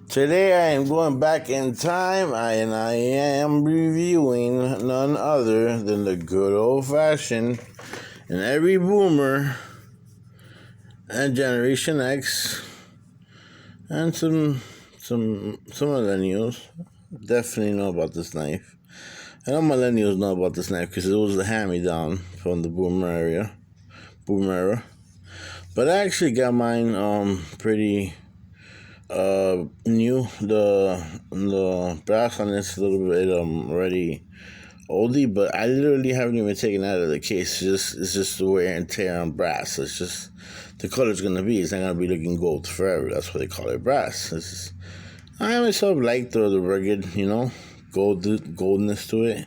Today I am going back in time and I am reviewing none other than the good old fashioned and every boomer and Generation X and some millennials definitely know about this knife. I know millennials know about this knife because it was the hand-me-down from the boomer era. But I actually got mine pretty new. The brass on it's a little bit already oldie, but I literally haven't even taken it out of the case. It's just the wear and tear on brass. It's just the color's gonna be. It's not gonna be looking gold forever. That's why they call it brass. I myself like the rugged, goldness to it.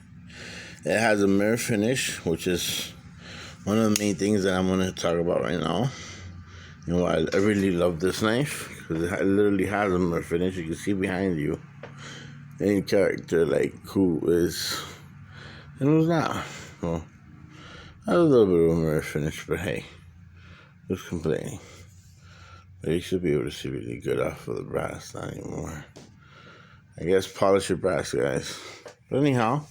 It has a mirror finish, which is one of the main things that I'm gonna talk about right now. I really love this knife because it literally has a mirror finish. You can see behind you any character like who is and who's not. Well, I have a little bit of a mirror finish, but hey, who's complaining? But you should be able to see really good off of the brass, not anymore. I guess polish your brass, guys. But anyhow,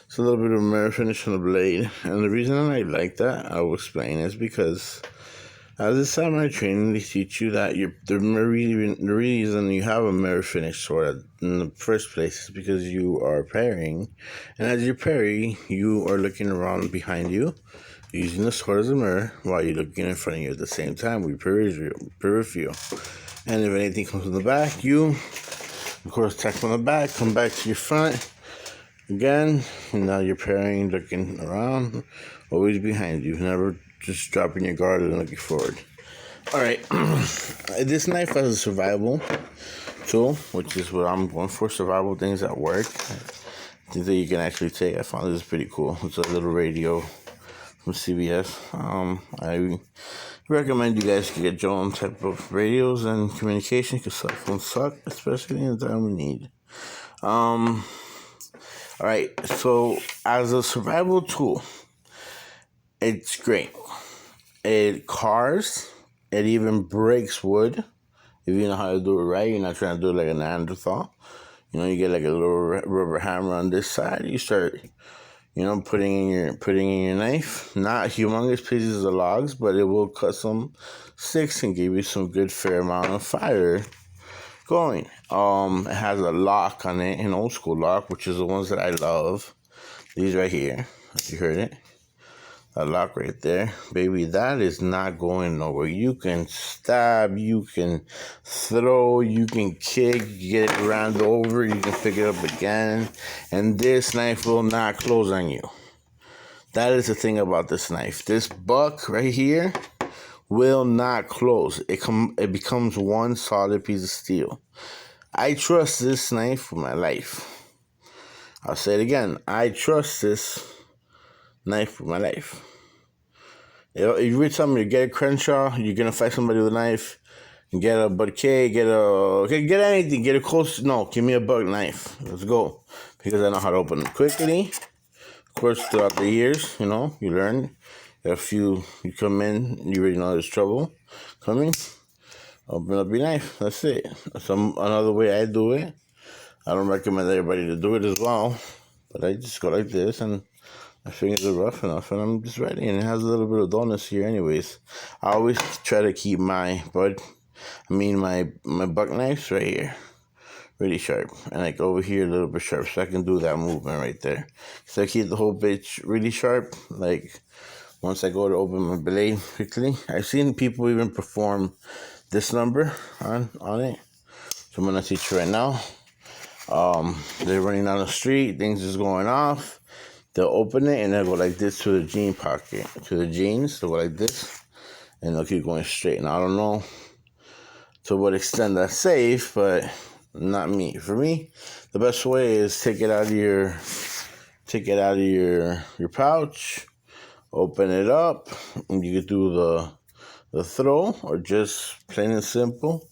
it's a little bit of a mirror finish on the blade, and the reason I like that, I will explain, is because as a samurai training, they teach you that the reason you have a mirror finish sword in the first place is because you are parrying. And as you parry, you are looking around behind you, using the sword as a mirror, while you're looking in front of you at the same time with peripheral. And if anything comes from the back, you, of course, attack from the back, come back to your front. Again, and now you're parrying, looking around, always behind you, never just dropping your guard and looking forward. Alright, this knife has a survival tool, which is what I'm going for, survival things that work. Things that you can actually take. I found this pretty cool. It's a little radio from CBS. I recommend you guys get your own type of radios and communication because cell phones suck, especially in the time of need. Alright, so as a survival tool, it's great. It carves. It even breaks wood. If you know how to do it right, you're not trying to do it like a Neanderthal. You get like a little rubber hammer on this side. You start, putting in your knife. Not humongous pieces of logs, but it will cut some sticks and give you some good fair amount of fire going. It has a lock on it, an old school lock, which is the ones that I love. These right here. You heard it. A lock right there. Baby, that is not going nowhere. You can stab, you can throw, you can kick, get it round over, you can pick it up again, and this knife will not close on you. That is the thing about this knife. This buck right here will not close. It becomes one solid piece of steel. I trust this knife with my life. I'll say it again. I trust this knife with my life. If you tell me to get a Crenshaw, you're gonna fight somebody with a knife, get a Bud K, get anything, get a close. No, give me a buck knife. Let's go, because I know how to open it quickly. Of course, throughout the years, you learn. You come in, you already know there's trouble coming. Open up your knife. That's it. Another way I do it. I don't recommend everybody to do it as well, but I just go like this, and my fingers are rough enough, and I'm just ready. And it has a little bit of dullness here, anyways. I always try to keep my buck knives right here, really sharp, and like over here a little bit sharp, so I can do that movement right there. So I keep the whole bitch really sharp. Like once I go to open my blade quickly, I've seen people even perform this number on it. So I'm gonna teach you right now. They're running down the street, things is going off. They'll open it and they'll go like this to the jean pocket, to the jeans. They'll go like this, and they'll keep going straight. Now I don't know to what extent that's safe, but not me. For me, the best way is take it out of your pouch, open it up, and you can do the throw, or just plain and simple,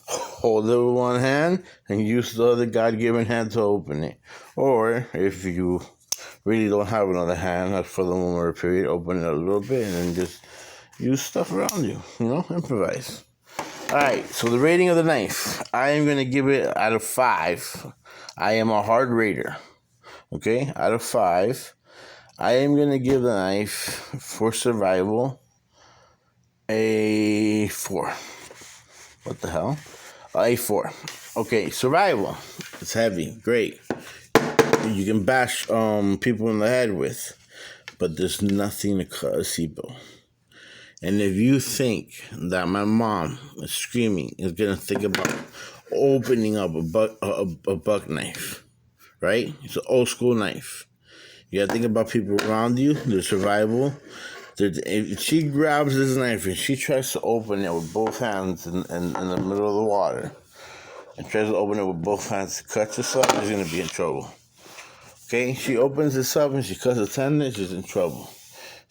hold it with one hand and use the other God-given hand to open it. Or if you really don't have another hand for the moment period, open it a little bit and then just use stuff around you, improvise. Alright, so the rating of the knife. I am going to give it out of 5. I am a hard rater. Okay, out of 5. I am going to give the knife for survival a 4. What the hell? A 4. Okay, survival. It's heavy. Great. You can bash people in the head with, but there's nothing to cut a SIPO. And if you think that my mom is screaming, is going to think about opening up a buck knife, right? It's an old school knife. You got to think about people around you, their survival. If she grabs this knife and she tries to open it with both hands in the middle of the water, and tries to open it with both hands to cut herself, she's going to be in trouble. Okay? She opens this up and she cuts a tendon, she's in trouble.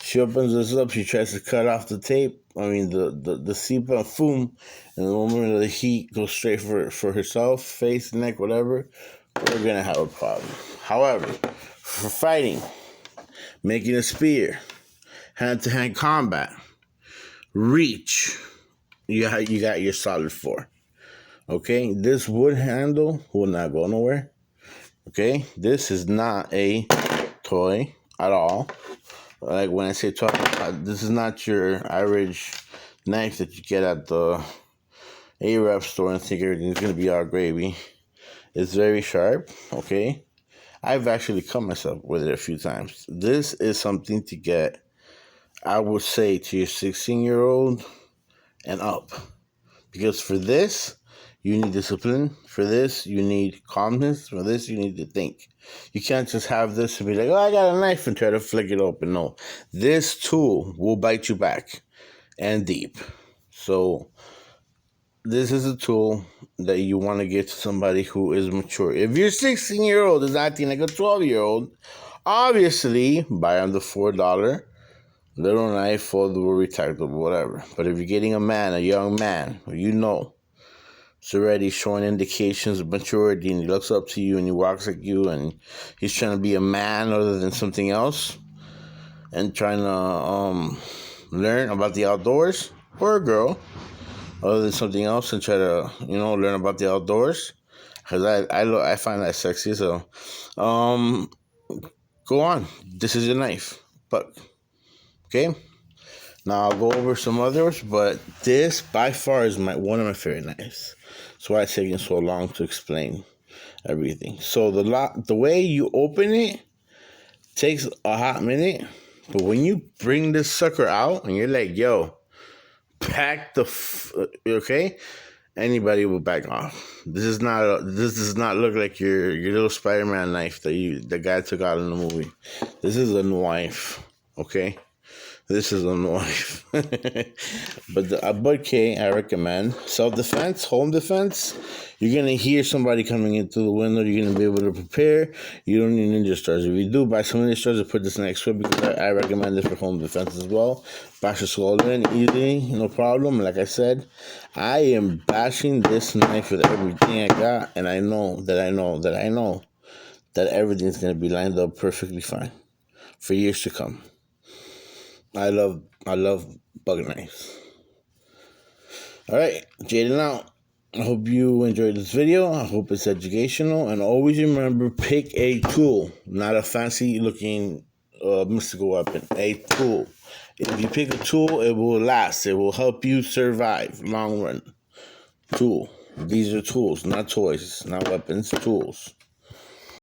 She opens this up, she tries to cut off the tape, the SIPO, boom, and the moment of the heat goes straight for herself, face, neck, whatever, we're going to have a problem. However, for fighting, making a spear, hand-to-hand combat, reach, you got your solid 4. Okay? This wood handle will not go nowhere. Okay? This is not a toy at all. Like when I say toy, this is not your average knife that you get at the Arab store and think everything's going to be all gravy. It's very sharp, okay? I've actually cut myself with it a few times. This is something to get, I would say, to your 16-year-old and up. Because for this, you need discipline. For this, you need calmness. For this, you need to think. You can't just have this and be like, oh, I got a knife and try to flick it open. No. This tool will bite you back and deep. So this is a tool that you want to give to somebody who is mature. If your 16-year-old is acting like a 12-year-old, obviously buy them the $4 little knife, foldable, retractable, whatever. But if you're getting a young man, you know, it's already showing indications of maturity and he looks up to you and he walks like you and he's trying to be a man other than something else and trying to learn about the outdoors, or a girl other than something else and try to, learn about the outdoors, because I find that sexy. So go on, this is your knife, but okay. Now I'll go over some others, but this by far is one of my favorite knives. That's why it's taking so long to explain everything. So the way you open it takes a hot minute, but when you bring this sucker out and you're like, yo, pack okay, anybody will back off. This does not look like your little Spider-Man knife that the guy took out in the movie. This is a knife, okay? This is a knife. But a Bud K, I recommend. Self-defense, home defense. You're going to hear somebody coming into the window. You're going to be able to prepare. You don't need ninja stars. If you do, buy some ninja stars and put this next to it, because I recommend this for home defense as well. Bash your skull in easily, no problem. Like I said, I am bashing this knife with everything I got, and I know that everything's going to be lined up perfectly fine for years to come. I love buck knives. All right, Jaden out. I hope you enjoyed this video. I hope it's educational. And always remember, pick a tool, not a fancy looking mystical weapon. A tool. If you pick a tool, it will last. It will help you survive long run. Tool. These are tools, not toys, not weapons, tools.